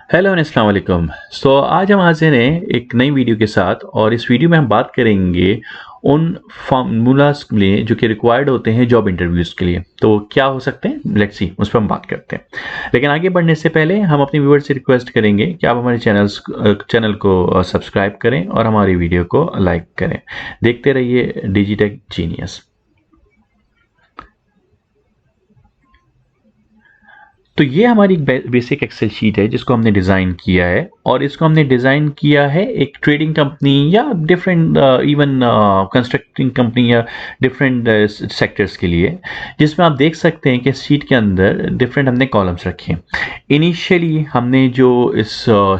Hello and अस्सलाम वालेकुम। आज हम हाजिर हैं एक नई वीडियो के साथ और इस वीडियो में हम बात करेंगे उन फार्मूलाज के लिए जो कि रिक्वायर्ड होते हैं जॉब इंटरव्यूज़ के लिए। तो क्या हो सकते हैं, लेट्स सी, उस पर हम बात करते हैं। लेकिन आगे बढ़ने से पहले हम अपने व्यूअर्स से रिक्वेस्ट करेंगे कि आप हमारे चैनल को सब्सक्राइब करें और हमारी वीडियो को लाइक करें। देखते रहिए डिजिटेक जीनियस। तो ये हमारी बेसिक एक्सेल शीट है जिसको हमने डिज़ाइन किया है और इसको हमने डिज़ाइन किया है एक ट्रेडिंग कंपनी या डिफरेंट इवन कंस्ट्रक्टिंग कंपनी या डिफरेंट सेक्टर्स के लिए, जिसमें आप देख सकते हैं कि शीट के अंदर डिफरेंट हमने कॉलम्स रखे हैं। इनिशियली हमने जो इस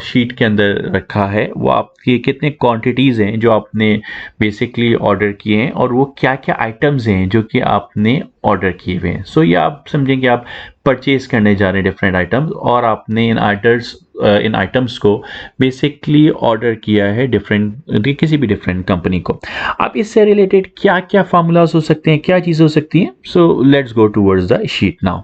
शीट के अंदर रखा है वो आपके कितने क्वांटिटीज़ हैं जो आपने बेसिकली ऑर्डर किए हैं और वो क्या क्या आइटम्स हैं जो कि आपने ऑर्डर किए हुए हैं। सो ये आप समझेंगे आप परचेज करने जा रहे हैं डिफरेंट आइटम्स और आपने इन आइटम्स को बेसिकली ऑर्डर किया है किसी भी डिफरेंट कंपनी को। अब इससे रिलेटेड क्या क्या फार्मूलाज हो सकते हैं, क्या चीज़ें हो सकती हैं। So let's go towards the sheet now.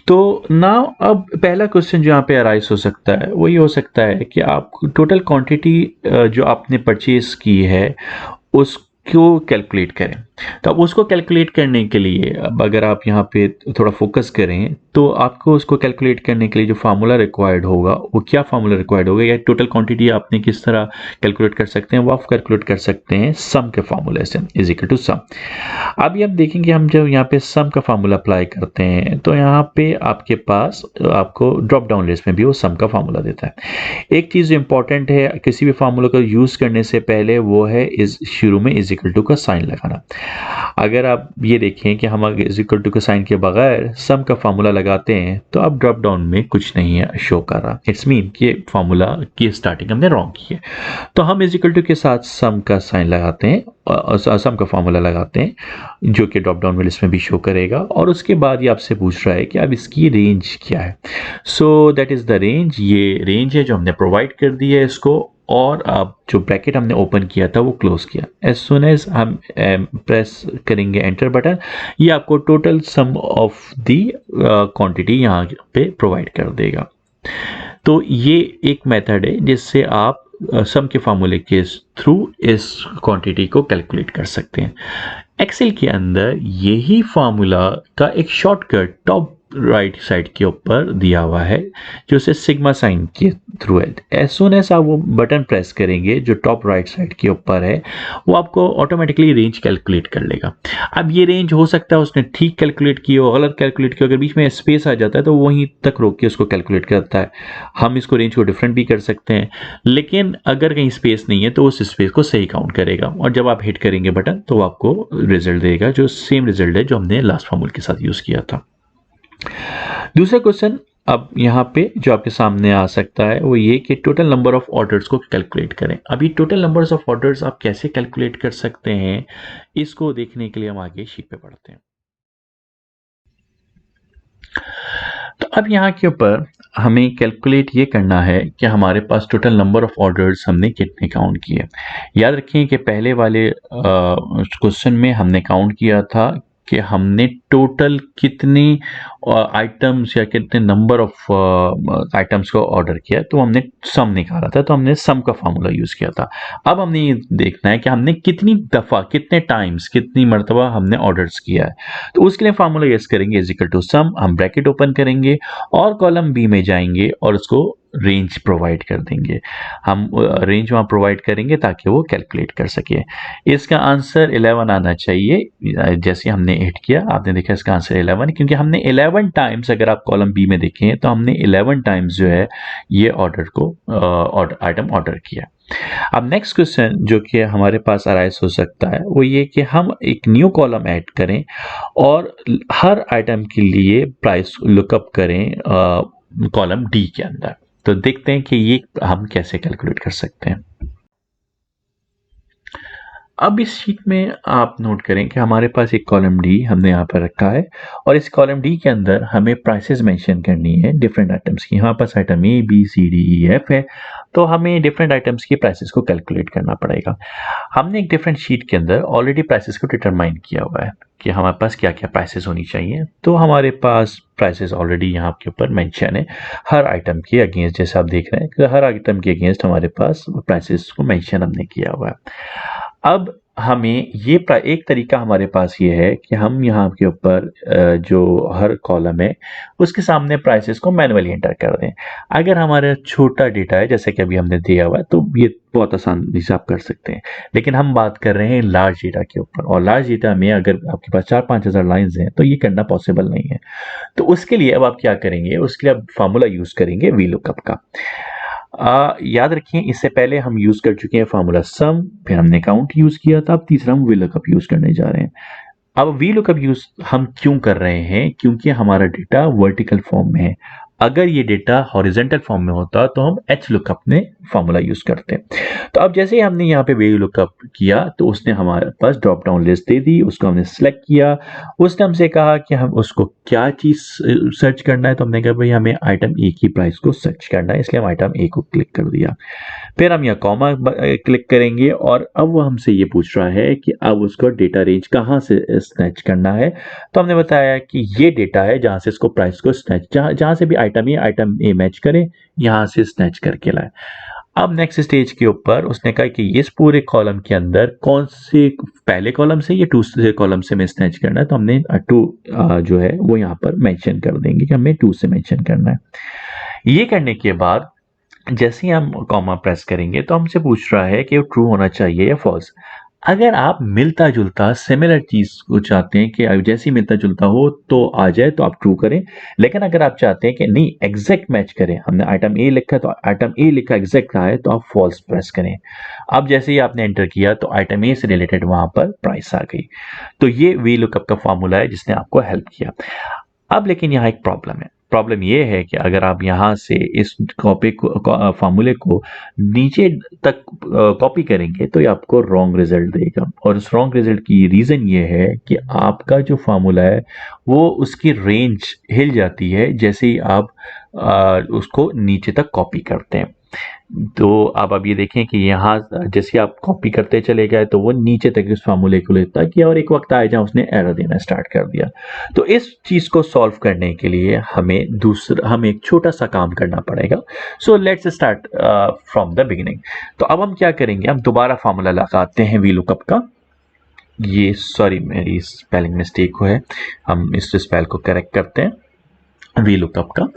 तो नाउ अब पहला क्वेश्चन जो यहाँ पे अराइज हो सकता है वो ये हो सकता है कि आप टोटल क्वांटिटी जो आपने परचेज की है उसको कैलकुलेट करें। तो अब उसको कैलकुलेट करने के लिए, अब अगर आप यहाँ पे थोड़ा फोकस करें तो आपको उसको कैलकुलेट करने के लिए जो फार्मूला रिक्वायर्ड होगा वो क्या फार्मूला रिक्वायर्ड होगा या टोटल क्वांटिटी आपने किस तरह कैलकुलेट कर सकते हैं, वो आप कैलकुलेट कर सकते हैं सम के फार्मूले से, इज इक्वल टू सम। अभी आप देखेंगे हम जब यहाँ पे सम का फार्मूला अप्लाई करते हैं तो यहाँ पे आपके पास आपको ड्रॉप डाउन लिस्ट में भी वो सम का फार्मूला देता है। एक चीज़ इंपॉर्टेंट है किसी भी फार्मूला को यूज़ करने से पहले, वो है इस शुरू में इज इक्वल टू का साइन लगाना। अगर आप ये देखें कि हम इज इक्वल टू के साइन के बगैर सम का फार्मूला लगाते हैं तो अब ड्रॉप डाउन में कुछ नहीं है शो कर रहा। इट्स मीन कि फार्मूला की स्टार्टिंग हमने रॉन्ग की है। तो हम इज इक्वल टू के साथ सम का साइन लगाते हैं और सम का फार्मूला लगाते हैं जो कि ड्रॉप डाउन में लिस्ट में भी शो करेगा और उसके बाद ये आपसे पूछ रहा है कि अब इसकी रेंज क्या है। So that is the range. ये रेंज है जो हमने प्रोवाइड कर दी है इसको, और अब जो ब्रैकेट हमने ओपन किया था वो क्लोज किया। एज सुन एज हम प्रेस करेंगे एंटर बटन, ये आपको total sum of the quantity यहाँ पे प्रोवाइड कर देगा। तो ये एक मेथड है जिससे आप सम के फार्मूले के थ्रू इस क्वांटिटी को कैलकुलेट कर सकते हैं। एक्सेल के अंदर यही फार्मूला का एक शॉर्टकट टॉप राइट साइड के ऊपर दिया हुआ है जो से सिग्मा साइन के थ्रू है। एज सुन एज आप वो बटन प्रेस करेंगे जो टॉप राइट साइड के ऊपर है, वो आपको ऑटोमेटिकली रेंज कैलकुलेट कर लेगा। अब ये रेंज हो सकता है उसने ठीक कैलकुलेट की हो, गलत कैलकुलेट की हो, अगर बीच में स्पेस आ जाता है तो वहीं तक रोक के उसको कैलकुलेट करता है। हम इसको रेंज को डिफरेंट भी कर सकते हैं, लेकिन अगर कहीं स्पेस नहीं है तो उस स्पेस को सही काउंट करेगा और जब आप हिट करेंगे बटन तो आपको रिजल्ट देगा जो सेम रिजल्ट है जो हमने लास्ट फार्मूले के साथ यूज किया था। दूसरा क्वेश्चन अब यहाँ पे जो आपके सामने आ सकता है वो ये कि टोटल नंबर ऑफ ऑर्डर्स को कैलकुलेट करें। अभी टोटल नंबर्स ऑफ ऑर्डर्स आप कैसे कैलकुलेट कर सकते हैं, इसको देखने के लिए हम आगे शीट पे पढ़ते हैं। तो अब यहाँ के ऊपर हमें कैलकुलेट ये करना है कि हमारे पास टोटल नंबर ऑफ ऑर्डर्स हमने कितने काउंट किए। याद रखिए कि पहले वाले क्वेश्चन में हमने काउंट किया था कि हमने टोटल कितनी आइटम्स या कितने नंबर ऑफ आइटम्स को ऑर्डर किया, तो हमने सम निकाला था, तो हमने सम का फार्मूला यूज किया था। अब हमने ये देखना है कि हमने कितनी दफा, कितने टाइम्स, कितनी मरतबा हमने ऑर्डर्स किया है। तो उसके लिए फार्मूला यूज करेंगे इज इक्वल टू सम। हम ब्रैकेट ओपन करेंगे और कॉलम बी में जाएंगे और उसको रेंज प्रोवाइड कर देंगे। हम रेंज वहाँ प्रोवाइड करेंगे ताकि वो कैलकुलेट कर सके। इसका आंसर 11 आना चाहिए। जैसे हमने हिट किया आपने देखा इसका आंसर 11, क्योंकि हमने 11 टाइम्स, अगर आप कॉलम बी में देखें तो हमने 11 टाइम्स जो है ये आइटम ऑर्डर किया। अब नेक्स्ट क्वेश्चन जो कि हमारे पास अराइज हो सकता है वो ये कि हम एक न्यू कॉलम ऐड करें और हर आइटम के लिए प्राइस लुकअप करें कॉलम डी के अंदर। तो देखते हैं कि ये हम कैसे कैलकुलेट कर सकते हैं। अब इस शीट में आप नोट करें कि हमारे पास एक कॉलम डी हमने यहाँ पर रखा है और इस कॉलम डी के अंदर हमें प्राइसेस मेंशन करनी है डिफरेंट आइटम्स की। यहाँ पास item A B C D E F है, तो हमें डिफरेंट आइटम्स की प्राइसेस को कैलकुलेट करना पड़ेगा। हमने एक डिफरेंट शीट के अंदर ऑलरेडी प्राइसेस को डिटरमाइन किया हुआ है कि हमारे पास क्या क्या प्राइसेस होनी चाहिए। तो हमारे पास प्राइसेस ऑलरेडी यहाँ के ऊपर मेंशन है हर आइटम के अगेंस्ट। जैसे आप देख रहे हैं कि हर आइटम के अगेंस्ट हमारे पास प्राइसेस को मेंशन हमने किया हुआ है। अब हमें ये एक तरीका हमारे पास ये है कि हम यहाँ के ऊपर जो हर कॉलम है उसके सामने प्राइसेस को मैनुअली एंटर कर दें। अगर हमारा छोटा डेटा है जैसे कि अभी हमने दिया हुआ है तो ये बहुत आसानी से आप कर सकते हैं, लेकिन हम बात कर रहे हैं लार्ज डेटा के ऊपर और लार्ज डेटा में अगर आपके पास 4-5 हज़ार लाइन्स हैं तो ये करना पॉसिबल नहीं है। तो उसके लिए अब आप क्या करेंगे, उसके लिए आप फार्मूला यूज करेंगे वी लुकअप का। याद रखिए इससे पहले हम यूज कर चुके हैं फार्मूला सम, फिर हमने काउंट यूज किया था, अब तीसरा हम वी लुकअप यूज करने जा रहे हैं। अब वी लुकअप यूज हम क्यों कर रहे हैं, क्योंकि हमारा डेटा वर्टिकल फॉर्म में है। अगर ये डेटा हॉरिजेंटल फॉर्म में होता तो हम एच लुकअप में फार्मूला यूज करते हैं। तो अब जैसे ही हमने यहाँ पे वी लुकअप किया तो उसने हमारे पास ड्रॉप डाउन लिस्ट दे दी, उसको हमने सिलेक्ट किया। उसने हमसे कहा कि हम उसको क्या चीज सर्च करना है, तो हमने कहा भाई हमें आइटम ए की प्राइस को सर्च करना है, इसलिए हम आइटम ए को क्लिक कर दिया। फिर हम यहाँ कॉमा क्लिक करेंगे और अब वो हमसे ये पूछ रहा है कि अब उसको डेटा रेंज कहाँ से स्नैच करना है। तो हमने बताया कि ये डेटा है जहाँ से इसको प्राइस को स्नैच, जहाँ से भी आइटम ए मैच करे यहाँ से स्नैच करके लाए। अब नेक्स्ट स्टेज के ऊपर उसने कहा कि इस पूरे कॉलम के अंदर कौन से पहले कॉलम से या दूसरे कॉलम से में स्नैच करना है, तो हमने 2 जो है वो यहाँ पर मेंशन कर देंगे कि हमें 2 से मेंशन करना है। ये करने के बाद जैसे ही हम कॉमा प्रेस करेंगे तो हमसे पूछ रहा है कि वो ट्रू होना चाहिए या फॉल्स। अगर आप मिलता जुलता सिमिलर चीज को चाहते हैं कि जैसे ही मिलता जुलता हो तो आ जाए तो आप ट्रू करें, लेकिन अगर आप चाहते हैं कि नहीं एग्जैक्ट मैच करें, हमने आइटम ए लिखा तो आइटम ए लिखा एग्जैक्ट रहा है तो आप फॉल्स प्रेस करें। अब जैसे ही आपने एंटर किया तो आइटम ए से रिलेटेड वहां पर प्राइस आ गई। तो ये वी लुकअप का फॉर्मूला है जिसने आपको हेल्प किया। अब लेकिन यहाँ एक प्रॉब्लम है। प्रॉब्लम ये है कि अगर आप यहाँ से इस फार्मूले को नीचे तक कॉपी करेंगे तो ये आपको रॉन्ग रिजल्ट देगा, और उस रॉन्ग रिजल्ट की रीज़न ये है कि आपका जो फार्मूला है वो उसकी रेंज हिल जाती है जैसे ही आप उसको नीचे तक कॉपी करते हैं। तो अब ये देखें कि यहाँ जैसे आप कॉपी करते चले गए तो वो नीचे तक इस फार्मूले को लेता किया और एक वक्त आया जहाँ उसने एरर देना स्टार्ट कर दिया। तो इस चीज को सॉल्व करने के लिए हमें एक छोटा सा काम करना पड़ेगा। So let's start from the beginning. तो अब हम क्या करेंगे, हम दोबारा फार्मूला लगाते हैं वी लुकअप का। ये सॉरी मेरी स्पेलिंग मिस्टेक है, हम इस स्पेल को करेक्ट करते हैं वी लुकअप का।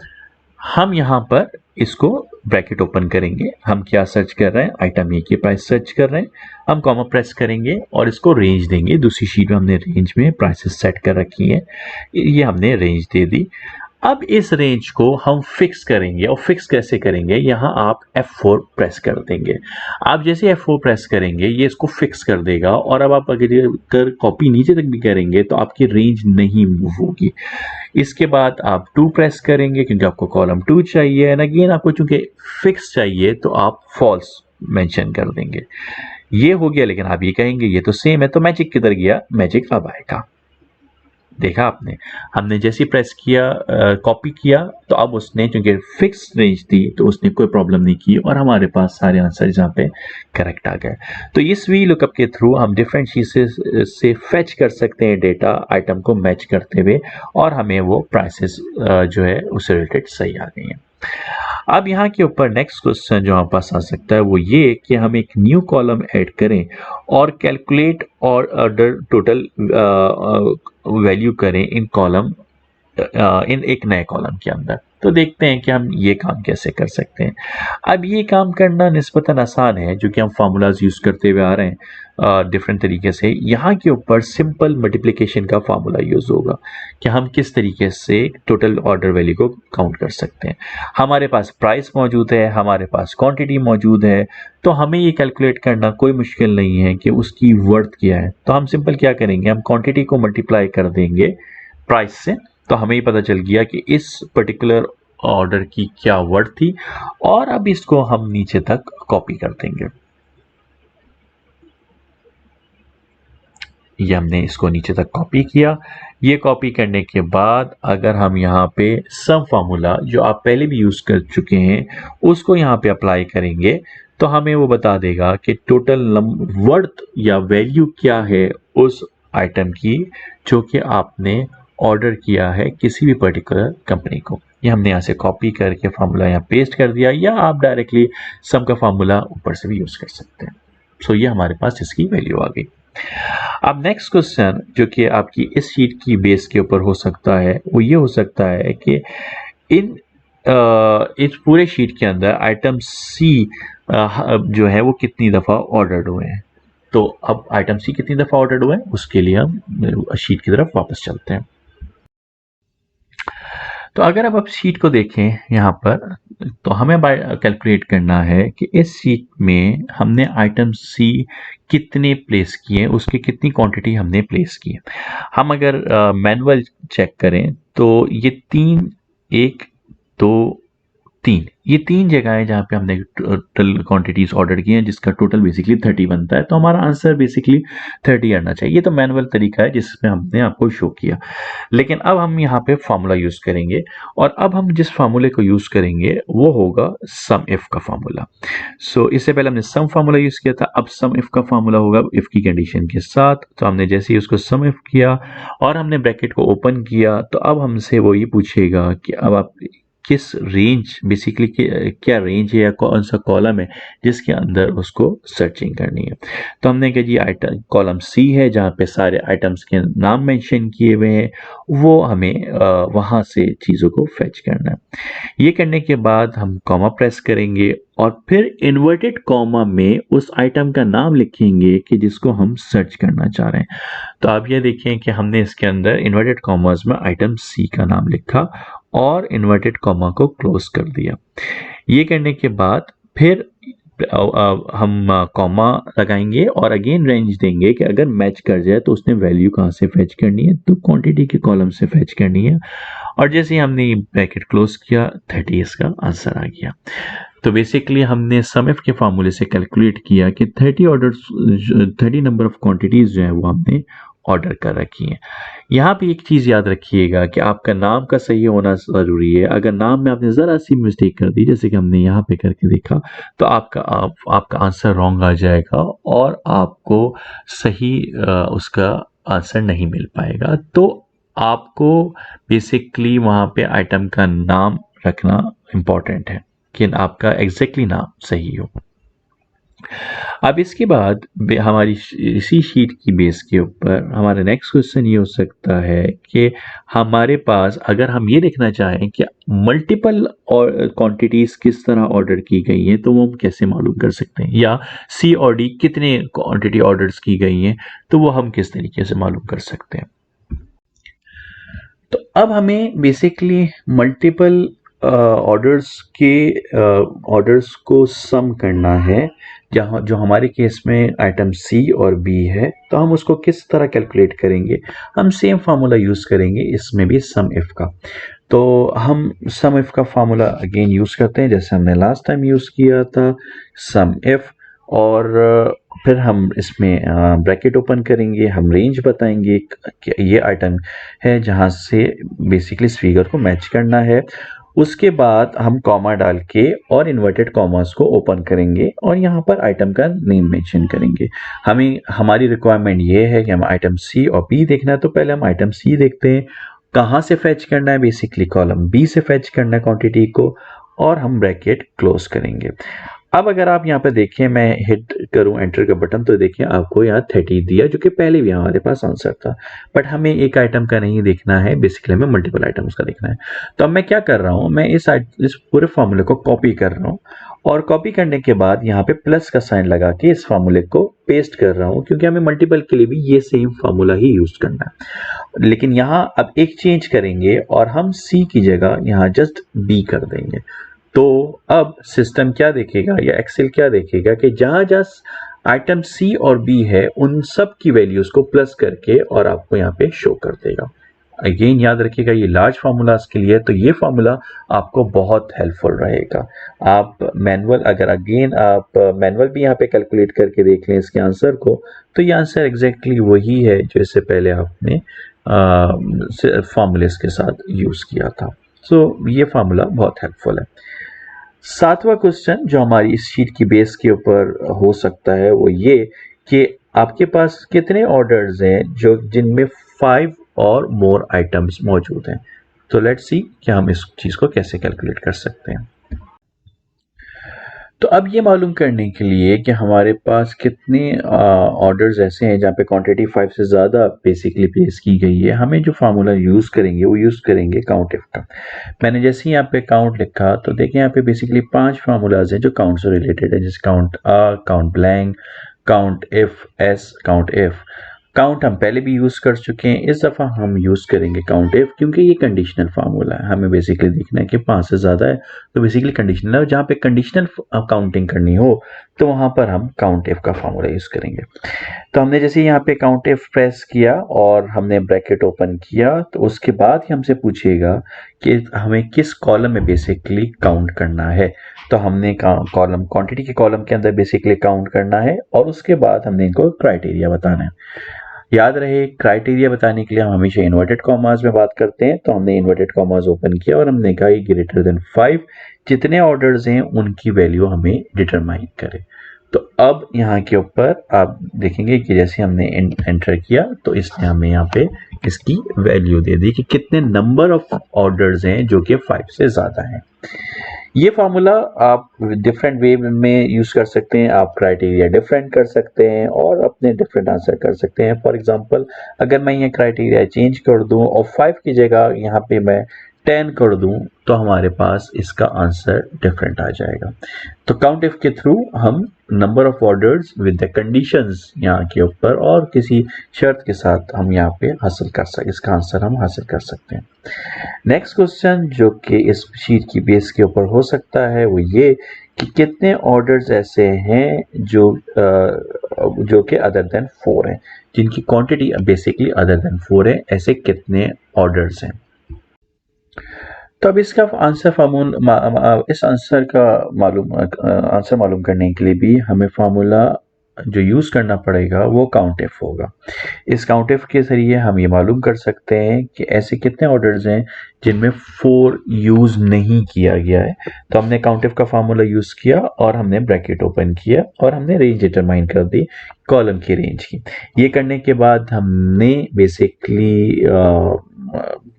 हम यहाँ पर इसको ब्रैकेट ओपन करेंगे, हम क्या सर्च कर रहे हैं, आइटम ए की प्राइस सर्च कर रहे हैं। हम कॉमा प्रेस करेंगे और इसको रेंज देंगे। दूसरी शीट में हमने रेंज में प्राइसेस सेट कर रखी है, ये हमने रेंज दे दी। अब इस रेंज को हम फिक्स करेंगे, और फिक्स कैसे करेंगे, यहाँ आप F4 प्रेस कर देंगे। आप जैसे F4 प्रेस करेंगे ये इसको फिक्स कर देगा, और अब आप अगर कॉपी नीचे तक भी करेंगे तो आपकी रेंज नहीं मूव होगी। इसके बाद आप 2 प्रेस करेंगे क्योंकि आपको कॉलम 2 चाहिए, एंड अगेन आपको चूंकि फिक्स चाहिए तो आप फॉल्स मेंशन कर देंगे। ये हो गया, लेकिन आप ये कहेंगे ये तो सेम है, तो मैजिक किधर गया, मैजिक अब आएगा। देखा आपने, हमने जैसे प्रेस किया कॉपी किया तो अब उसने चूंकि फिक्स रेंज थी तो उसने कोई प्रॉब्लम नहीं की और हमारे पास सारे आंसर यहाँ पे करेक्ट आ गए। तो इस वी लुकअप के थ्रू हम डिफरेंट चीजेस से फेच कर सकते हैं डेटा आइटम को मैच करते हुए, और हमें वो प्राइसेस जो है उससे रिलेटेड सही आ गई हैं। अब यहाँ के ऊपर नेक्स्ट क्वेश्चन जो हमारे पास आ सकता है वो ये कि हम एक न्यू कॉलम ऐड करें और कैलकुलेट और ऑर्डर टोटल वैल्यू करें इन कॉलम इन एक नए कॉलम के अंदर। तो देखते हैं कि हम ये काम कैसे कर सकते हैं। अब ये काम करना निस्बतन आसान है जो कि हम फार्मूलाज यूज करते हुए आ रहे हैं डिफरेंट तरीके से। यहाँ के ऊपर सिंपल मल्टीप्लिकेशन का फार्मूला यूज होगा कि हम किस तरीके से टोटल ऑर्डर वैल्यू को काउंट कर सकते हैं। हमारे पास प्राइस मौजूद है, हमारे पास क्वांटिटी मौजूद है, तो हमें ये कैलकुलेट करना कोई मुश्किल नहीं है कि उसकी वर्थ क्या है। तो हम सिंपल क्या करेंगे, हम क्वांटिटी को मल्टीप्लाई कर देंगे प्राइस से, तो हमें ही पता चल गया कि इस पर्टिकुलर ऑर्डर की क्या वर्थ थी, और अब इसको हम नीचे तक कॉपी कर देंगे। ये हमने इसको नीचे तक कॉपी किया। ये कॉपी करने के बाद अगर हम यहाँ पे सम फार्मूला जो आप पहले भी यूज़ कर चुके हैं उसको यहाँ पे अप्लाई करेंगे तो हमें वो बता देगा कि टोटल वर्थ या वैल्यू क्या है उस आइटम की जो कि आपने ऑर्डर किया है किसी भी पर्टिकुलर कंपनी को। ये हमने यहाँ से कॉपी करके फार्मूला यहाँ पेस्ट कर दिया, या आप डायरेक्टली सम का फार्मूला ऊपर से भी यूज़ कर सकते हैं। सो ये हमारे पास इसकी वैल्यू आ गई। अब नेक्स्ट क्वेश्चन जो कि आपकी इस शीट की बेस के ऊपर हो सकता है वो ये हो सकता है कि इन इस पूरे शीट के अंदर आइटम सी जो है वो कितनी दफ़ा ऑर्डर्ड हुए हैं। तो अब आइटम सी कितनी दफ़ा ऑर्डर्ड हुए हैं उसके लिए हम शीट की तरफ वापस चलते हैं। तो अगर अब आप शीट को देखें यहाँ पर तो हमें कैलकुलेट करना है कि इस शीट में हमने आइटम सी कितने प्लेस किए, उसकी कितनी क्वांटिटी हमने प्लेस की है। हम अगर मैनुअल चेक करें तो ये 3 1 2 3 ये 3 जगह है जहाँ पे हमने टोटल क्वांटिटीज ऑर्डर की हैं जिसका टोटल बेसिकली 30 बनता है। तो हमारा आंसर बेसिकली 30 आना चाहिए। ये तो मैनुअल तरीका है जिसमें हमने आपको शो किया। लेकिन अब हम यहाँ पे फार्मूला यूज करेंगे और अब हम जिस फार्मूले को यूज करेंगे वो होगा सम इफ का फार्मूला। सो इससे पहले हमने सम फार्मूला यूज किया था, अब सम इफ का फार्मूला होगा इफ की कंडीशन के साथ। तो हमने जैसे ही उसको सम इफ किया और हमने ब्रैकेट को ओपन किया तो अब हमसे वो ये पूछेगा कि अब आप किस रेंज बेसिकली क्या रेंज है या कौन सा कॉलम है जिसके अंदर उसको सर्चिंग करनी है। तो हमने कहा जी आइटम कॉलम सी है जहाँ पे सारे आइटम्स के नाम मेंशन किए हुए हैं, वो हमें वहाँ से चीज़ों को फेच करना है। ये करने के बाद हम कॉमा प्रेस करेंगे और फिर इन्वर्टेड कॉमा में उस आइटम का नाम लिखेंगे कि जिसको हम सर्च करना चाह रहे हैं। तो आप ये देखें कि हमने इसके अंदर इन्वर्टेड कॉमास में आइटम सी का नाम लिखा और इन्वर्टेड कॉमा को क्लोज कर दिया। ये करने के बाद फिर हम कॉमा लगाएंगे और अगेन रेंज देंगे कि अगर मैच कर जाए तो उसने वैल्यू कहाँ से फेच करनी है, तो क्वांटिटी के कॉलम से फेच करनी है। और जैसे ही हमने ब्रैकेट क्लोज किया 30 इसका आंसर आ गया। तो बेसिकली हमने सम इफ के फार्मूले से कैलकुलेट किया कि 30 नंबर ऑफ क्वांटिटीज जो है वो हमने ऑर्डर कर रखी है। यहाँ पे एक चीज़ याद रखिएगा कि आपका नाम का सही होना ज़रूरी है। अगर नाम में आपने ज़रा सी मिस्टेक कर दी जैसे कि हमने यहाँ पे करके देखा तो आपका आंसर रॉन्ग आ जाएगा और आपको सही उसका आंसर नहीं मिल पाएगा। तो आपको बेसिकली वहाँ पे आइटम का नाम रखना इम्पॉर्टेंट है कि आपका एग्जैक्टली नाम सही हो। अब इसके बाद हमारी इसी शीट की बेस के ऊपर हमारा नेक्स्ट क्वेश्चन ये हो सकता है कि हमारे पास अगर हम ये देखना चाहें कि मल्टीपल और क्वांटिटीज़ किस तरह ऑर्डर की गई हैं तो वो हम कैसे मालूम कर सकते हैं, या सी और डी कितने क्वांटिटी ऑर्डर्स की गई हैं तो वो हम किस तरीके से मालूम कर सकते हैं। तो अब हमें बेसिकली मल्टीपल ऑर्डर्स को सम करना है, जहाँ जो हमारे केस में आइटम सी और बी है। तो हम उसको किस तरह कैलकुलेट करेंगे, हम सेम फार्मूला यूज़ करेंगे इसमें भी सम इफ का। तो हम सम इफ का फार्मूला अगेन यूज़ करते हैं जैसे हमने लास्ट टाइम यूज़ किया था, सम इफ। और फिर हम इसमें ब्रैकेट ओपन करेंगे, हम रेंज बताएंगे कि ये आइटम है जहाँ से बेसिकली इस फिगर को मैच करना है। उसके बाद हम कॉमा डाल के और इन्वर्टेड कॉमास को ओपन करेंगे और यहाँ पर आइटम का नेम मेंशन करेंगे। हमारी रिक्वायरमेंट ये है कि हम आइटम सी और बी देखना है, तो पहले हम आइटम सी देखते हैं। कहाँ से फैच करना है, बेसिकली कॉलम बी से फैच करना है क्वांटिटी को, और हम ब्रैकेट क्लोज करेंगे। अब अगर आप यहाँ पे देखें, मैं हिट करूँ एंटर का बटन तो देखिए आपको यहाँ 30 दिया जो कि पहले भी हमारे पास आंसर था, बट हमें एक आइटम का नहीं देखना है, बेसिकली हमें मल्टीपल आइटम्स का देखना है। तो अब मैं क्या कर रहा हूँ, मैं इस पूरे फॉर्मूले को कॉपी कर रहा हूँ और कॉपी करने के बाद यहाँ पे प्लस का साइन लगा के इस फॉर्मूले को पेस्ट कर रहा हूँ, क्योंकि हमें मल्टीपल के लिए भी ये सेम फॉर्मूला ही यूज करना है। लेकिन यहाँ अब एक चेंज करेंगे और हम सी की जगह यहाँ जस्ट बी कर देंगे। तो अब सिस्टम क्या देखेगा या एक्सेल क्या देखेगा कि जहां जहां आइटम सी और बी है उन सब की वैल्यूज को प्लस करके और आपको यहाँ पे शो कर देगा। अगेन याद रखिएगा ये लार्ज फार्मूलाज के लिए, तो ये फार्मूला आपको बहुत हेल्पफुल रहेगा। आप मैनुअल, अगर अगेन आप मैनुअल भी यहाँ पे कैलकुलेट करके देख लें इसके आंसर को, तो ये आंसर एग्जैक्टली वही है जो इससे पहले आपने फार्मूलेस के साथ यूज किया था। सो ये फार्मूला बहुत हेल्पफुल है। सातवां क्वेश्चन जो हमारी इस शीट की बेस के ऊपर हो सकता है वो ये कि आपके पास कितने ऑर्डर्स हैं जो जिनमें 5 और मोर आइटम्स मौजूद हैं। तो लेट्स सी कि हम इस चीज को कैसे कैलकुलेट कर सकते हैं। तो अब ये मालूम करने के लिए कि हमारे पास कितने ऑर्डर्स ऐसे हैं जहाँ पे क्वांटिटी 5 से ज़्यादा बेसिकली प्लेस की गई है, हमें जो फार्मूला यूज़ करेंगे वो यूज़ करेंगे काउंट इफ का। मैंने जैसे ही यहाँ पे काउंट लिखा तो देखिए यहाँ पे बेसिकली 5 फार्मूलाज हैं जो काउंट से रिलेटेड है, जैसे count count blank, count if S, count if. Count हम पहले भी यूज कर चुके हैं, इस दफा हम यूज करेंगे काउंट इफ, क्योंकि ये कंडीशनल फार्मूला है। हमें बेसिकली देखना है कि 5 से ज्यादा है तो बेसिकली कंडीशनल है, जहां पे कंडीशनल काउंटिंग करनी हो तो वहां पर हम काउंट इफ का फार्मूला यूज करेंगे। तो हमने जैसे यहाँ पे काउंट इफ प्रेस किया और हमने ब्रैकेट ओपन किया, तो उसके बाद ही हमसे पूछेगा कि हमें किस कॉलम में बेसिकली काउंट करना है। तो हमने कॉलम क्वांटिटी के कॉलम के अंदर बेसिकली काउंट करना है और उसके बाद हमने इनको क्राइटेरिया बताना है। याद रहे क्राइटेरिया बताने के लिए हम हमेशा इन्वर्टेड कॉमास में बात करते हैं, तो हमने इन्वर्टेड कॉमास ओपन किया और हमने कहा ग्रेटर देन 5 जितने ऑर्डर्स हैं उनकी वैल्यू हमें डिटरमाइन करें। तो अब यहाँ के ऊपर आप देखेंगे कि जैसे हमने एंटर किया तो इसने हमें यहाँ पे इसकी वैल्यू दे दी कि कितने नंबर ऑफ ऑर्डर्स हैं जो कि 5 से ज्यादा हैं। ये फार्मूला आप डिफरेंट वे में यूज कर सकते हैं, आप क्राइटेरिया डिफरेंट कर सकते हैं और अपने डिफरेंट आंसर कर सकते हैं। फॉर एग्जांपल अगर मैं ये क्राइटेरिया चेंज कर दूं और 5 की जगह यहाँ पे मैं 10 कर दूं तो हमारे पास इसका आंसर डिफरेंट आ जाएगा। तो काउंट इफ के थ्रू हम number of orders with the conditions यहाँ के ऊपर और किसी शर्त के साथ हम यहाँ पे हासिल कर सकते, इसका आंसर हम हासिल कर सकते हैं। नेक्स्ट क्वेश्चन जो कि इस शीट की बेस के ऊपर हो सकता है वो ये कि कितने ऑर्डर्स ऐसे हैं जो कि अदर देन 4 हैं, जिनकी क्वांटिटी बेसिकली अदर देन 4 है, ऐसे कितने ऑर्डर्स हैं। तो अब इसका आंसर इस आंसर का आंसर मालूम करने के लिए भी हमें फार्मूला जो यूज करना पड़ेगा वो काउंट इफ होगा। इस काउंट इफ के जरिए हम ये मालूम कर सकते हैं कि ऐसे कितने ऑर्डर्स हैं जिनमें 4 यूज नहीं किया गया है। तो हमने काउंट इफ का फार्मूला यूज किया और हमने ब्रैकेट ओपन किया और हमने रेंज डिटरमाइन कर दी कॉलम की रेंज की। ये करने के बाद हमने बेसिकली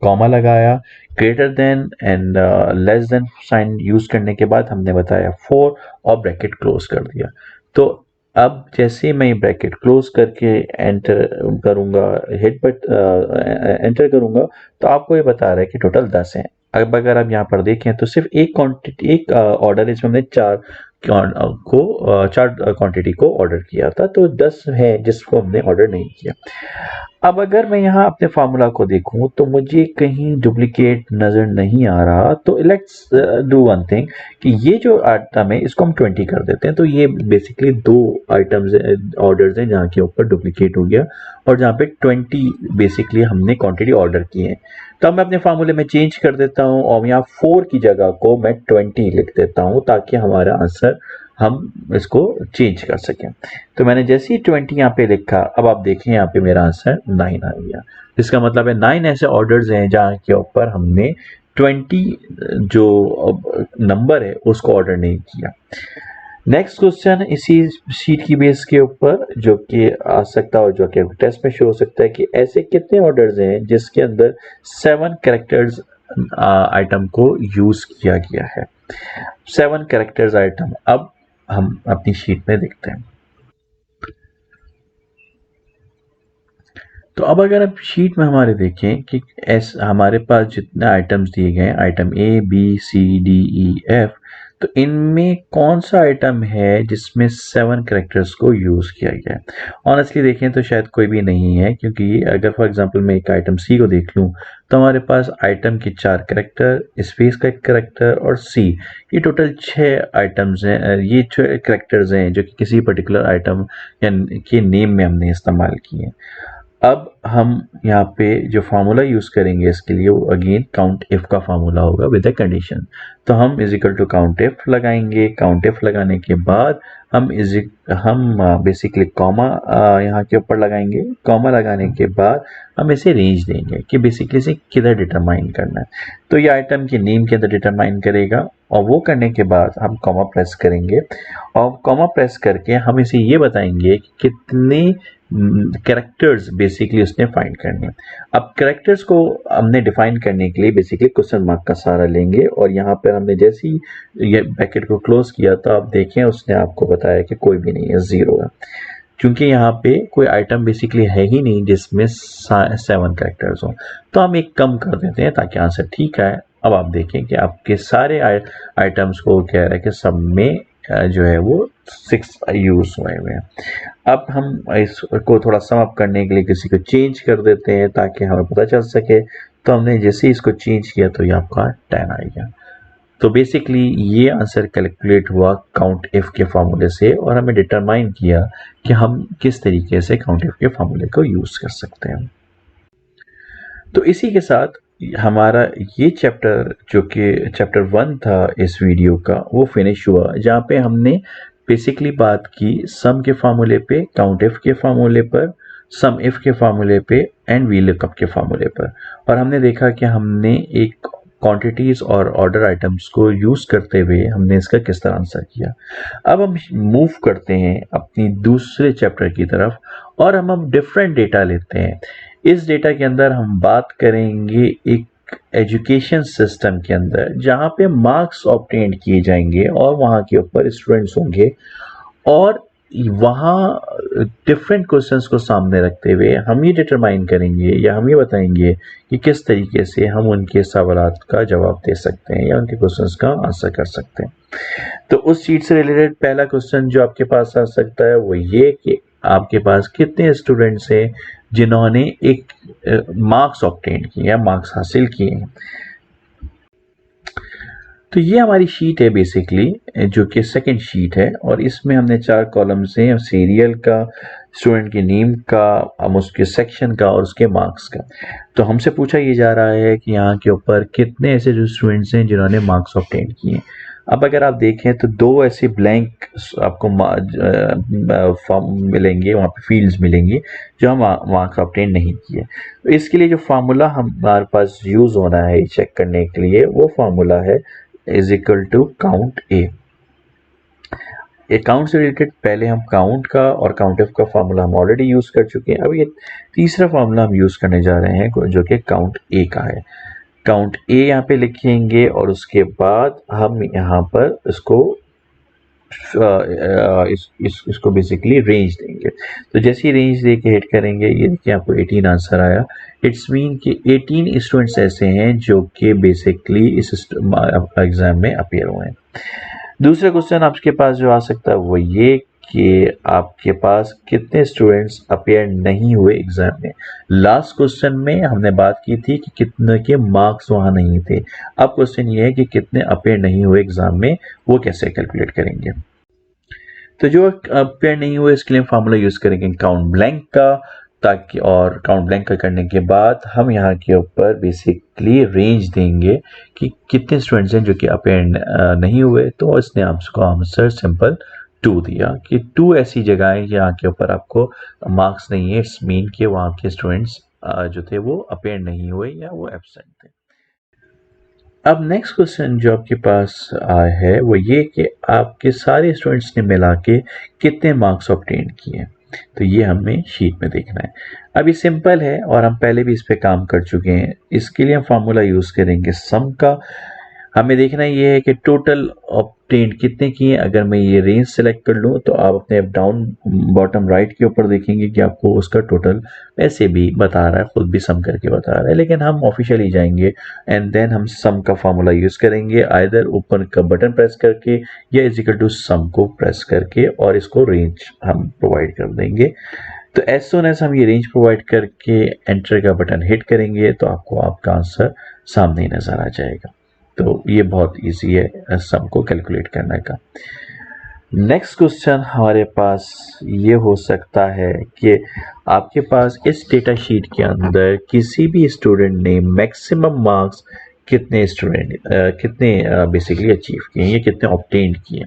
कॉमा लगाया, greater than and less than sign use करने के बाद हमने बताया 4 और ब्रैकेट क्लोज कर दिया। तो अब जैसे मैं ब्रैकेट क्लोज करके एंटर करूंगा, हिट पर एंटर करूंगा तो आपको ये बता रहा है कि टोटल 10 है। अब अगर आप यहाँ पर देखें तो सिर्फ एक ऑर्डर इसमें हमने चार क्वांटिटी को ऑर्डर किया था, तो 10 है जिसको हमने ऑर्डर नहीं किया। अब अगर मैं यहाँ अपने फार्मूला को देखूं तो मुझे कहीं डुप्लीकेट नजर नहीं आ रहा, तो लेट्स डू वन थिंग कि ये जो आइटम है इसको हम 20 कर देते हैं। तो ये बेसिकली 2 आइटम्स ऑर्डर्स हैं जहाँ के ऊपर डुप्लीकेट हो गया और जहाँ पे 20 बेसिकली हमने क्वांटिटी ऑर्डर की है। तो अब मैं अपने फार्मूले में चेंज कर देता हूँ और यहाँ 4 की जगह को मैं 20 लिख देता हूँ ताकि हमारा आंसर हम इसको चेंज कर सकें। तो मैंने जैसे ही 20 यहाँ पे लिखा, अब आप देखें यहाँ पे मेरा आंसर 9 आ गया। इसका मतलब है 9 ऐसे ऑर्डर्स हैं जहाँ के ऊपर हमने 20 जो नंबर है उसको ऑर्डर नहीं किया। नेक्स्ट क्वेश्चन इसी शीट की बेस के ऊपर जो कि आ सकता है और जो कि टेस्ट में शो हो सकता है कि ऐसे कितने ऑर्डर्स हैं जिसके अंदर 7 कैरेक्टर्स आइटम को यूज किया गया है। 7 कैरेक्टर्स आइटम अब हम अपनी शीट में देखते हैं। तो अब अगर आप शीट में हमारे देखें कि हमारे पास जितने आइटम्स दिए गए हैं, item A B C D E F, तो इनमें कौन सा आइटम है जिसमें 7 कैरेक्टर्स को यूज किया गया है। ऑनेस्टली देखें तो शायद कोई भी नहीं है, क्योंकि अगर फॉर एग्जांपल मैं एक आइटम सी को देख लूं तो हमारे पास आइटम के 4 कैरेक्टर, स्पेस का 1 कैरेक्टर और सी, ये टोटल 6 आइटम्स हैं। ये 6 कैरेक्टर्स हैं जो कि किसी पर्टिकुलर आइटम के नेम में हमने इस्तेमाल किए। अब हम यहाँ पे जो फार्मूला यूज करेंगे इसके लिए वो अगेन काउंट इफ का फार्मूला होगा विद अ कंडीशन। तो हम is equal to count if लगाएंगे। काउंट इफ लगाने के बाद हम बेसिकली कॉमा यहाँ के ऊपर लगाएंगे। कॉमा लगाने के बाद हम इसे रेंज देंगे कि बेसिकली इसे किधर डिटरमाइन करना है। तो ये आइटम के नेम के अंदर डिटरमाइन करेगा और वो करने के बाद हम कॉमा प्रेस करेंगे और कॉमा प्रेस करके हम इसे ये बताएंगे कि कितने कैरेक्टर्स बेसिकली उसने फाइंड करने। अब कैरेक्टर्स को हमने डिफाइन करने के लिए बेसिकली क्वेश्चन मार्क का सहारा लेंगे और यहाँ पर हमने जैसे ही ये ब्रैकेट को क्लोज किया तो आप देखें उसने आपको बताया कि कोई भी नहीं है, 0 है, क्योंकि यहाँ पे कोई आइटम बेसिकली है ही नहीं जिसमें 7 कैरेक्टर्स हो। तो हम एक कम कर देते हैं ताकि आंसर ठीक आए। अब आप देखें कि आपके सारे आइटम्स को कह रहा है कि सब में जो है वो 6 यूज हुए हैं। अब हम इसको थोड़ा सम अप करने के लिए किसी को चेंज कर देते हैं ताकि हमें पता चल सके। तो हमने जैसे ही इसको चेंज किया तो ये आपका 10 आ गया। तो बेसिकली ये आंसर कैलकुलेट हुआ काउंट इफ के फार्मूले से और हमें डिटरमाइन किया कि हम किस तरीके से काउंट इफ के फार्मूले को यूज कर सकते हैं। तो इसी के साथ हमारा ये चैप्टर जो कि चैप्टर 1 था इस वीडियो का वो फिनिश हुआ, जहाँ पे हमने बेसिकली बात की सम के फार्मूले पे, काउंट इफ के फार्मूले पर, सम इफ के फार्मूले पे एंड वी लुकअप के फार्मूले पर। और हमने देखा कि हमने एक क्वांटिटीज और ऑर्डर आइटम्स को यूज करते हुए हमने इसका किस तरह आंसर किया। अब हम मूव करते हैं अपनी दूसरे चैप्टर की तरफ और हम डिफरेंट डेटा लेते हैं। इस डेटा के अंदर हम बात करेंगे एक एजुकेशन सिस्टम के अंदर जहां पे मार्क्स ऑब्टेन किए जाएंगे और वहां के ऊपर स्टूडेंट्स होंगे और वहाँ डिफरेंट क्वेश्चंस को सामने रखते हुए हम ये डिटरमाइन करेंगे या हम ये बताएंगे कि किस तरीके से हम उनके सवालात का जवाब दे सकते हैं या उनके क्वेश्चंस का आंसर कर सकते हैं। तो उस चीज से रिलेटेड पहला क्वेश्चन जो आपके पास आ सकता है वो ये कि आपके पास कितने स्टूडेंट्स हैं जिन्होंने एक मार्क्स ऑब्टेन किए या मार्क्स हासिल किए हैं। तो ये हमारी शीट है बेसिकली, जो कि सेकंड शीट है और इसमें हमने 4 कॉलम्स हैं, सीरियल का, स्टूडेंट के नेम का, हम उसके सेक्शन का और उसके मार्क्स का। तो हमसे पूछा ये जा रहा है कि यहाँ के ऊपर कितने ऐसे जो स्टूडेंट्स हैं जिन्होंने मार्क्स ऑब्टेन किए। अब अगर आप देखें तो 2 ऐसे ब्लैंक आपको फॉर्म मिलेंगे, वहाँ पे फील्ड्स मिलेंगी जो हम मार्क्स ऑब्टेन नहीं किए। तो इसके लिए जो फार्मूला हमारे पास यूज होना है चेक करने के लिए वो फार्मूला है is equal to count A. Count से रिलेटेड पहले हम काउंट का और काउंट इफ का फार्मूला हम ऑलरेडी यूज कर चुके हैं। अब ये तीसरा फार्मूला हम यूज करने जा रहे हैं जो कि काउंट ए का है। काउंट ए यहाँ पे लिखेंगे और उसके बाद हम यहाँ पर इसको इसको बेसिकली रेंज देंगे। तो जैसे ही रेंज दे के हिट करेंगे ये देखिए आपको 18 आंसर आया। इट्स मीन कि 18 स्टूडेंट्स ऐसे हैं जो कि बेसिकली इस एग्जाम में अपीयर हुए हैं। दूसरा क्वेश्चन आपके पास जो आ सकता है वो ये कि आपके पास कितने स्टूडेंट्स अपीयर नहीं हुए एग्जाम में। लास्ट क्वेश्चन में हमने बात की थी कि कितने के मार्क्स वहां नहीं थे। अब क्वेश्चन ये है कि कितने अपीयर नहीं हुए एग्जाम में, वो कैसे कैलकुलेट करेंगे। तो जो अपीयर नहीं हुए इसके लिए फार्मूला यूज करेंगे काउंट ब्लैंक का, ताकि और काउंट ब्लैंक का करने के बाद हम यहाँ के ऊपर बेसिकली रेंज देंगे कि कितने स्टूडेंट्स हैं जो कि अपीयर नहीं हुए। तो इसने आपको आंसर सिंपल 2 दिया कि 2 ऐसी जगहें यहाँ के ऊपर आपको मार्क्स नहीं है। इट्स मीन कि वहाँ के स्टूडेंट्स जो थे वो अपीयर नहीं हुए या वो एब्सेंट थे। अब नेक्स्ट क्वेश्चन जो आपके पास है वो ये कि आपके सारे स्टूडेंट्स ने मिला के कितने मार्क्स ऑब्टेन किए। तो ये हमें शीट में देखना है। अब ये सिंपल है और हम पहले भी इस पे काम कर चुके हैं। इसके लिए हम फार्मूला यूज करेंगे सम का। हमें देखना ये है कि टोटल ऑब्टेन कितने किए। अगर मैं ये रेंज सेलेक्ट कर लूँ तो आप अपने डाउन बॉटम राइट के ऊपर देखेंगे कि आपको उसका टोटल ऐसे भी बता रहा है, खुद भी सम करके बता रहा है। लेकिन हम ऑफिशियली जाएंगे एंड देन हम सम का फार्मूला यूज करेंगे, आइदर ऊपर का बटन प्रेस करके या इज इक्वल टू सम को प्रेस करके, और इसको रेंज हम प्रोवाइड कर देंगे। तो एज सून एज हम ये रेंज प्रोवाइड करके एंटर का बटन हिट करेंगे तो आपको आपका आंसर सामने ही नजर आ जाएगा। तो ये बहुत इजी है सम को कैलकुलेट करने का। नेक्स्ट क्वेश्चन हमारे पास ये हो सकता है कि आपके पास इस डेटा शीट के अंदर किसी भी स्टूडेंट ने मैक्सिमम मार्क्स कितने बेसिकली अचीव किए या कितने ऑब्टेन किए।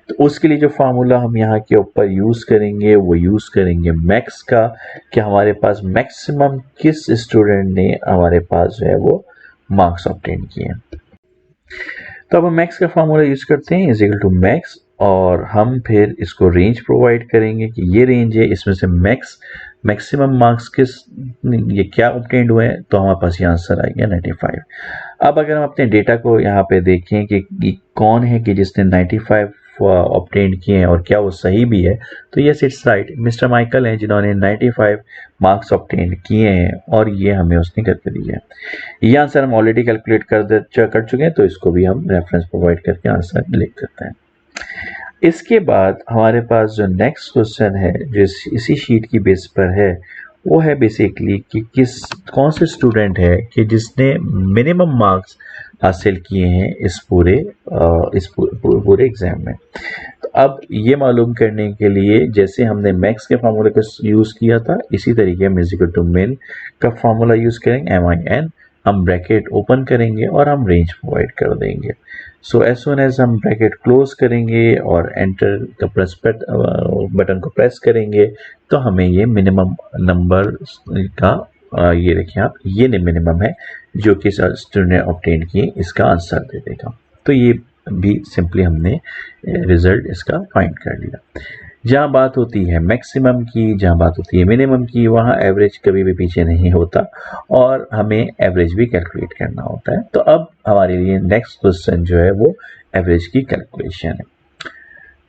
तो उसके लिए जो फार्मूला हम यहाँ के ऊपर यूज़ करेंगे वो यूज़ करेंगे मैक्स का, कि हमारे पास मैक्सिमम किस स्टूडेंट ने हमारे पास जो है वो मार्क्स ऑब्टेन किए। तो अब हम मैक्स का फार्मूला यूज़ करते हैं, इज इक्वल टू मैक्स, और हम फिर इसको रेंज प्रोवाइड करेंगे कि ये रेंज है, इसमें से मैक्सिमम मार्क्स ये क्या ऑब्टेन्ड हुए हैं, तो हमारे पास ये आंसर आ गया 95। अब अगर हम अपने डेटा को यहाँ पे देखें कि कौन है कि जिसने 95 ऑब्टेन किए हैं और क्या वो सही भी है, तो yes it's right, mister Michael हैं जिन्होंने 95 मार्क्स ऑब्टेन किए हैं और ये हमें उसने करके दिए हैं। ये आंसर हम ऑलरेडी कैलकुलेट कर चुके हैं, तो इसको भी हम रेफरेंस प्रोवाइड करके आंसर लिख देते हैं। इसके बाद हमारे पास जो नेक्स्ट क्वेश्चन है जो इसी शीट की बेस पर है, वो है बेसिकली कि कौन से स्टूडेंट है कि जिसने मिनिमम मार्क्स हासिल किए हैं इस पूरे एग्जाम में। तो अब ये मालूम करने के लिए जैसे हमने मैक्स के फार्मूले को यूज़ किया था, इसी तरीके हम इज इक्वल टू मिन का फार्मूला यूज़ करेंगे, MIN, हम ब्रैकेट ओपन करेंगे और हम रेंज प्रोवाइड कर देंगे। सो एज सुन एज हम ब्रैकेट क्लोज करेंगे और एंटर का बटन को प्रेस करेंगे, तो हमें ये मिनिमम नंबर का ये देखिए आप, ये मिनिमम है जो कि स्टूडेंट ने ऑब्टेन किए, इसका आंसर दे देगा। तो ये भी सिंपली हमने रिजल्ट इसका फाइंड कर लिया। जहाँ बात होती है मैक्सिमम की, जहाँ बात होती है मिनिमम की, वहाँ एवरेज कभी भी पीछे नहीं होता और हमें एवरेज भी कैलकुलेट करना होता है। तो अब हमारे लिए नेक्स्ट क्वेश्चन जो है वो एवरेज की कैलकुलेशन है।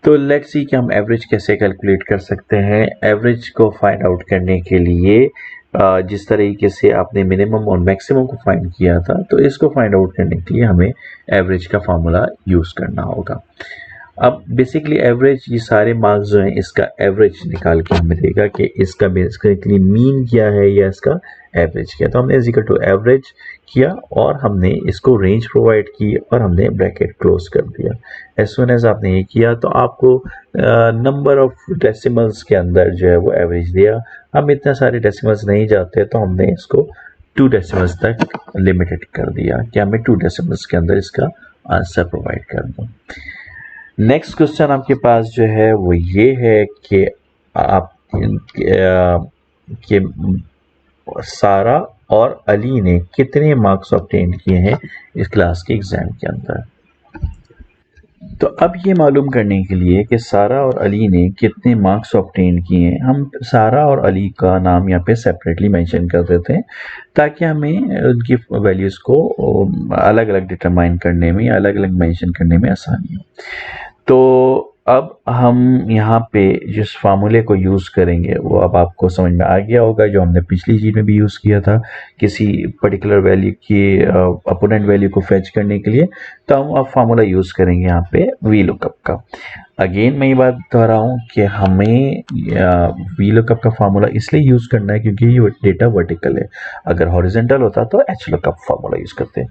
तो लेट्स सी कि हम एवरेज कैसे कैलकुलेट कर सकते हैं। एवरेज को फाइंड आउट करने के लिए जिस तरीके से आपने मिनिमम और मैक्सिमम को फाइंड किया था, तो इसको फाइंड आउट करने के लिए हमें एवरेज का फॉर्मूला यूज़ करना होगा। अब बेसिकली एवरेज, ये सारे मार्क्स जो हैं इसका एवरेज निकाल के हमें देगा कि इसका बेसिकली मीन क्या है या इसका एवरेज किया। तो हमने इज इक्वल टू एवरेज किया और हमने इसको रेंज प्रोवाइड की और हमने ब्रैकेट क्लोज कर दिया। एज सुन एज आपने ये किया तो आपको नंबर ऑफ डेसिमल्स के अंदर जो है वो एवरेज दिया। हम इतने सारे डेसिमल्स नहीं जाते, तो हमने इसको 2 डेसिमल्स तक लिमिटेड कर दिया कि हमें 2 डेसिमल्स के अंदर इसका आंसर प्रोवाइड कर दो। नेक्स्ट क्वेश्चन आपके पास जो है वो ये है कि आप कि सारा और अली ने कितने मार्क्स ऑब्टेन किए हैं इस क्लास के एग्जाम के अंदर। तो अब ये मालूम करने के लिए कि सारा और अली ने कितने मार्क्स ऑब्टेन किए हैं, हम सारा और अली का नाम यहाँ पे सेपरेटली मेंशन कर देते हैं ताकि हमें उनकी वैल्यूज़ को अलग अलग डिटरमाइन करने में, अलग अलग मेंशन करने में आसानी हो। तो अब हम यहाँ पे जिस फार्मूले को यूज़ करेंगे वो अब आपको समझ में आ गया होगा, जो हमने पिछली चीज़ में भी यूज़ किया था किसी पर्टिकुलर वैल्यू की अपोनेंट वैल्यू को फेच करने के लिए। तो हम अब फार्मूला यूज़ करेंगे यहाँ पे वी लुकअप का। अगेन मैं ये बात बता रहा हूँ कि हमें वी लुकअप का फार्मूला इसलिए यूज़ करना है क्योंकि ये डेटा वर्टिकल है। अगर हॉरिजॉन्टल होता तो एच लुकअप फार्मूला यूज़ करते हैं।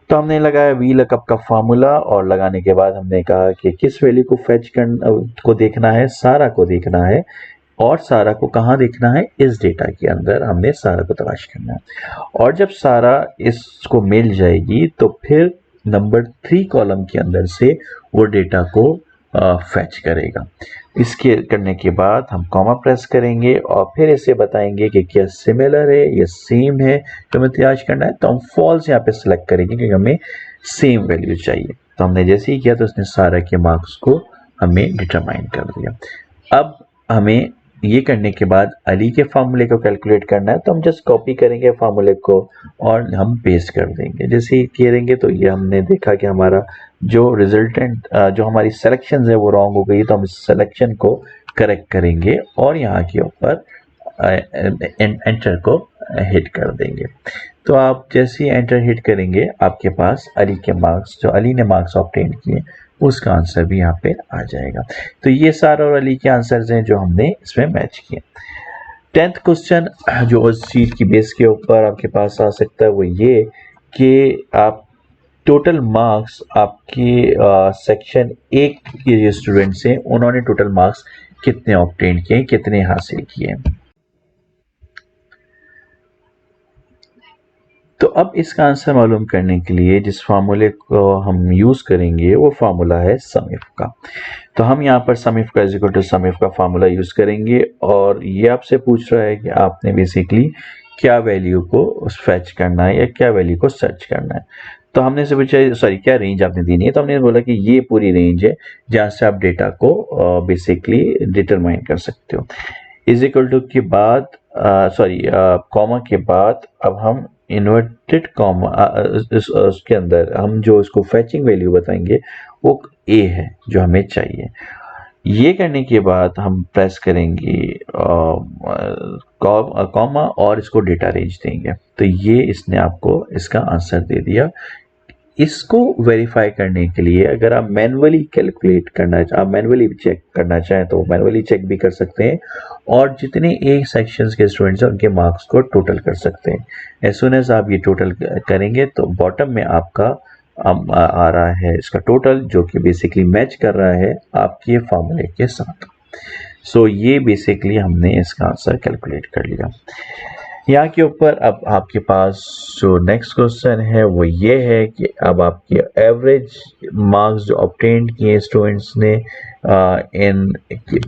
तो हमने लगाया वी लुकअप का फार्मूला और लगाने के बाद हमने कहा कि किस वैल्यू को फेच को देखना है, सारा को देखना है, और सारा को कहाँ देखना है, इस डेटा के अंदर हमने सारा को तलाश करना है। और जब सारा इसको मिल जाएगी तो फिर नंबर 3 कॉलम के अंदर से वो डेटा को फेच करेगा। इसके करने के बाद हम कॉमा प्रेस करेंगे और फिर इसे बताएंगे कि क्या सिमिलर है या सेम है, जो हमें तलाश करना है। तो हम फॉल्स यहाँ पे सिलेक्ट करेंगे क्योंकि हमें सेम वैल्यू चाहिए। तो हमने जैसे ही किया तो उसने सारा के मार्क्स को हमें डिटरमाइन कर दिया। अब हमें ये करने के बाद अली के फार्मूले को कैलकुलेट करना है, तो हम जस्ट कॉपी करेंगे फार्मूले को और हम पेस्ट कर देंगे। जैसे ही करेंगे तो ये हमने देखा कि हमारा जो रिजल्टेंट जो हमारी सिलेक्शन है वो रॉन्ग हो गई, तो हम इस सिलेक्शन को करेक्ट करेंगे और यहाँ के ऊपर एंटर को हिट कर देंगे। तो आप जैसे ही एंटर हिट करेंगे आपके पास अली के मार्क्स, जो अली ने मार्क्स ऑब्टेन किए, उसका आंसर भी यहाँ पे आ जाएगा। तो ये सारा और अली के आंसर्स हैं जो हमने इसमें मैच किए। 10th क्वेश्चन जो उस चीज की बेस के ऊपर आपके पास आ सकता है वो ये कि आप टोटल मार्क्स आपके सेक्शन 1 के जो स्टूडेंट्स हैं उन्होंने टोटल मार्क्स कितने ऑब्टेन किए, कितने हासिल किए। तो अब इसका आंसर मालूम करने के लिए जिस फार्मूले को हम यूज़ करेंगे वो फार्मूला है सम इफ का। तो हम यहाँ पर सम इफ का is equal to sum if का फार्मूला यूज़ करेंगे और ये आपसे पूछ रहा है कि आपने बेसिकली क्या वैल्यू को फैच करना है या क्या वैल्यू को सर्च करना है। तो हमने से पूछा सॉरी क्या रेंज आपने देनी है, तो हमने बोला कि ये पूरी रेंज है जहाँ से आप डेटा को बेसिकली डिटरमाइन कर सकते हो। इज इक्वल टू के बाद सॉरी कॉमा के बाद अब हम इन्वर्टेड कॉमा उसके अंदर हम जो इसको फैचिंग वैल्यू बताएंगे वो ए है जो हमें चाहिए। ये करने के बाद हम प्रेस करेंगे कॉमा और इसको डेटा रेंज देंगे। तो ये इसने आपको इसका आंसर दे दिया। इसको वेरीफाई करने के लिए अगर आप मैन्युअली कैलकुलेट करना आप मैन्युअली चेक करना चाहें तो मैन्युअली चेक भी कर सकते हैं और जितने एक सेक्शंस के स्टूडेंट्स हैं उनके मार्क्स को टोटल कर सकते हैं। एज सुन एज आप ये टोटल करेंगे तो बॉटम में आपका आ रहा है इसका टोटल जो कि बेसिकली मैच कर रहा है आपके फार्मूले के साथ। सो ये बेसिकली हमने इसका आंसर कैलकुलेट कर लिया। यहाँ के ऊपर अब आपके पास जो नेक्स्ट क्वेश्चन है वो ये है कि अब आपके एवरेज मार्क्स जो ऑब्टेन किए स्टूडेंट्स ने इन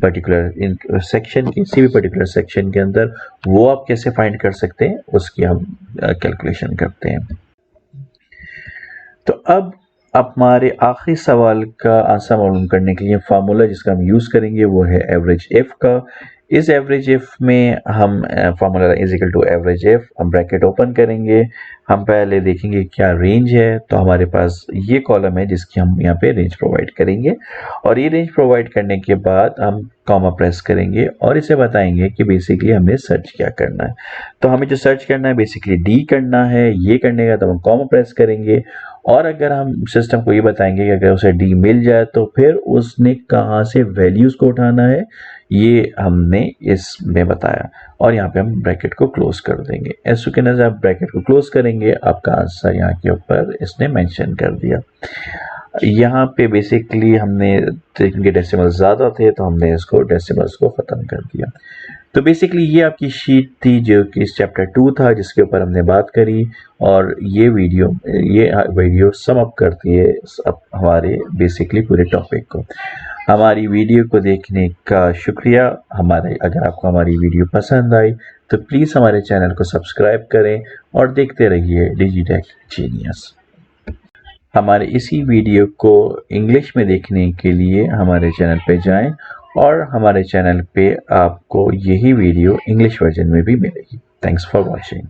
पर्टिकुलर इन सेक्शन किसी भी पर्टिकुलर सेक्शन के अंदर वो आप कैसे फाइंड कर सकते हैं उसकी हम कैलकुलेशन करते हैं। तो अब हमारे आखिरी सवाल का आंसर मालूम करने के लिए फार्मूला जिसका हम यूज़ करेंगे वो है एवरेज एफ का। इस एवरेज एफ में हम formula is equal to average if, हम ब्रैकेट ओपन करेंगे, हम पहले देखेंगे क्या रेंज है। तो हमारे पास ये कॉलम है जिसकी हम यहाँ पे रेंज प्रोवाइड करेंगे और ये रेंज प्रोवाइड करने के बाद हम कॉमा प्रेस करेंगे और इसे बताएंगे कि बेसिकली हमें सर्च क्या करना है। तो हमें जो सर्च करना है बेसिकली डी करना है। ये करने का तो हम कॉमा प्रेस करेंगे और अगर हम सिस्टम को ये बताएंगे कि अगर उसे डी मिल जाए तो फिर उसने कहाँ से वैल्यूज़ को उठाना है ये हमने इसमें बताया और यहाँ पे हम ब्रैकेट को क्लोज कर देंगे। एज सुन एज आप ब्रैकेट को क्लोज करेंगे आपका आंसर यहाँ के ऊपर इसने मेंशन कर दिया। यहाँ पे बेसिकली हमने इनके डेसिमल ज़्यादा थे तो हमने इसको डेसिमल्स को ख़त्म कर दिया। तो बेसिकली ये आपकी शीट थी जो कि इस चैप्टर 2 था जिसके ऊपर हमने बात करी और ये वीडियो सम अप करती है हमारे बेसिकली पूरे टॉपिक को। हमारी वीडियो को देखने का शुक्रिया। अगर आपको हमारी वीडियो पसंद आई तो प्लीज़ हमारे चैनल को सब्सक्राइब करें और देखते रहिए डिजिटेक जीनियस। हमारे इसी वीडियो को इंग्लिश में देखने के लिए हमारे चैनल पे जाएं और हमारे चैनल पे आपको यही वीडियो इंग्लिश वर्जन में भी मिलेगी। Thanks for watching.